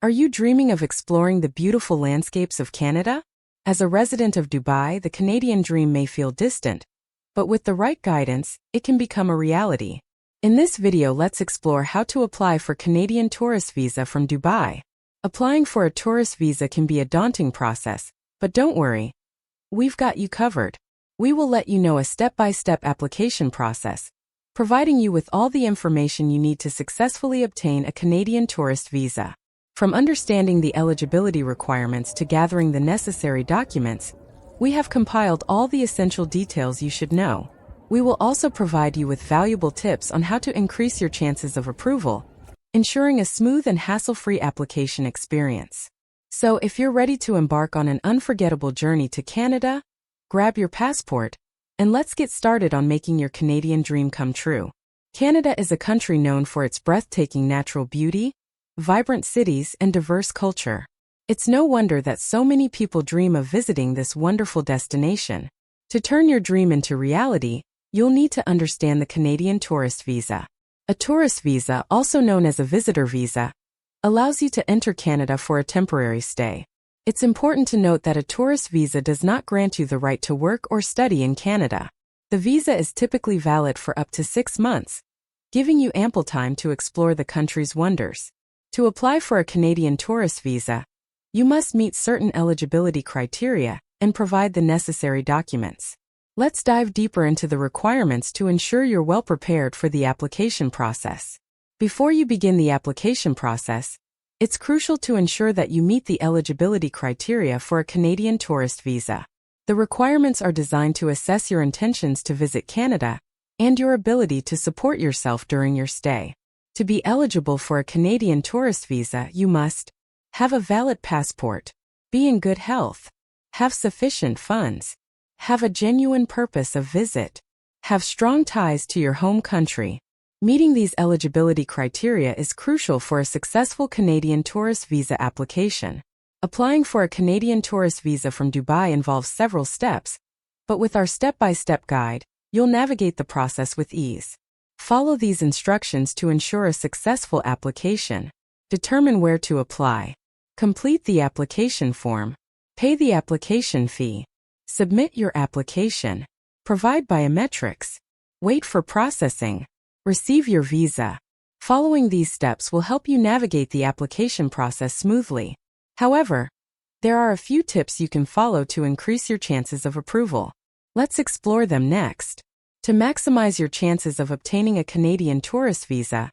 Are you dreaming of exploring the beautiful landscapes of Canada? As a resident of Dubai, the Canadian dream may feel distant, but with the right guidance, it can become a reality. In this video, let's explore how to apply for Canadian tourist visa from Dubai. Applying for a tourist visa can be a daunting process, but don't worry. We've got you covered. We will let you know a step-by-step application process, providing you with all the information you need to successfully obtain a Canadian tourist visa. From understanding the eligibility requirements to gathering the necessary documents, we have compiled all the essential details you should know. We will also provide you with valuable tips on how to increase your chances of approval, ensuring a smooth and hassle-free application experience. So if you're ready to embark on an unforgettable journey to Canada, grab your passport, and let's get started on making your Canadian dream come true. Canada is a country known for its breathtaking natural beauty, vibrant cities, and diverse culture. It's no wonder that so many people dream of visiting this wonderful destination. To turn your dream into reality, you'll need to understand the Canadian tourist visa. A tourist visa, also known as a visitor visa, allows you to enter Canada for a temporary stay. It's important to note that a tourist visa does not grant you the right to work or study in Canada. The visa is typically valid for up to 6 months, giving you ample time to explore the country's wonders. To apply for a Canadian tourist visa, you must meet certain eligibility criteria and provide the necessary documents. Let's dive deeper into the requirements to ensure you're well prepared for the application process. Before you begin the application process, it's crucial to ensure that you meet the eligibility criteria for a Canadian tourist visa. The requirements are designed to assess your intentions to visit Canada and your ability to support yourself during your stay. To be eligible for a Canadian tourist visa, you must have a valid passport, be in good health, have sufficient funds, have a genuine purpose of visit, have strong ties to your home country. Meeting these eligibility criteria is crucial for a successful Canadian tourist visa application. Applying for a Canadian tourist visa from Dubai involves several steps, but with our step-by-step guide, you'll navigate the process with ease. Follow these instructions to ensure a successful application. Determine where to apply. Complete the application form. Pay the application fee. Submit your application. Provide biometrics. Wait for processing. Receive your visa. Following these steps will help you navigate the application process smoothly. However, there are a few tips you can follow to increase your chances of approval. Let's explore them next. To maximize your chances of obtaining a Canadian tourist visa,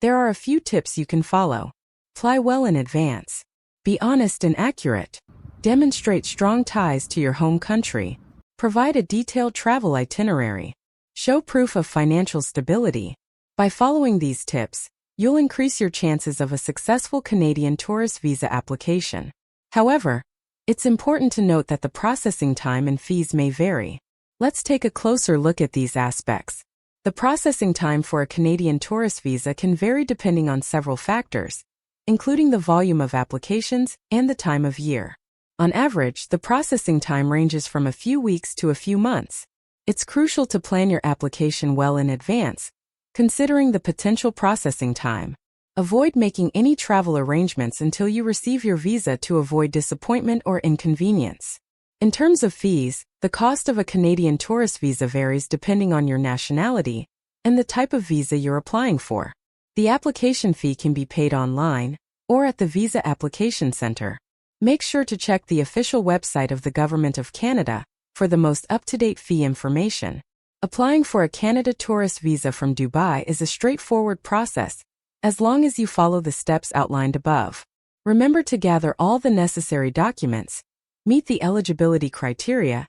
there are a few tips you can follow. Apply well in advance. Be honest and accurate. Demonstrate strong ties to your home country. Provide a detailed travel itinerary. Show proof of financial stability. By following these tips, you'll increase your chances of a successful Canadian tourist visa application. However, it's important to note that the processing time and fees may vary. Let's take a closer look at these aspects. The processing time for a Canadian tourist visa can vary depending on several factors, including the volume of applications and the time of year. On average, the processing time ranges from a few weeks to a few months. It's crucial to plan your application well in advance, considering the potential processing time. Avoid making any travel arrangements until you receive your visa to avoid disappointment or inconvenience. In terms of fees, the cost of a Canadian tourist visa varies depending on your nationality and the type of visa you're applying for. The application fee can be paid online or at the Visa Application Center. Make sure to check the official website of the Government of Canada for the most up-to-date fee information. Applying for a Canada tourist visa from Dubai is a straightforward process, as long as you follow the steps outlined above. Remember to gather all the necessary documents, meet the eligibility criteria,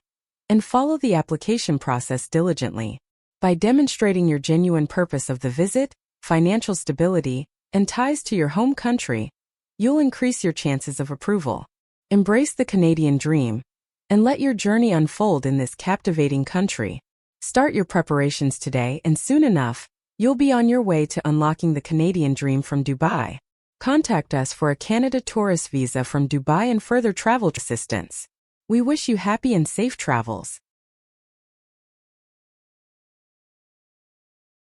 and follow the application process diligently. By demonstrating your genuine purpose of the visit, financial stability, and ties to your home country, you'll increase your chances of approval. Embrace the Canadian dream, and let your journey unfold in this captivating country. Start your preparations today, and soon enough, you'll be on your way to unlocking the Canadian dream from Dubai. Contact us for a Canada tourist visa from Dubai and further travel assistance. We wish you happy and safe travels.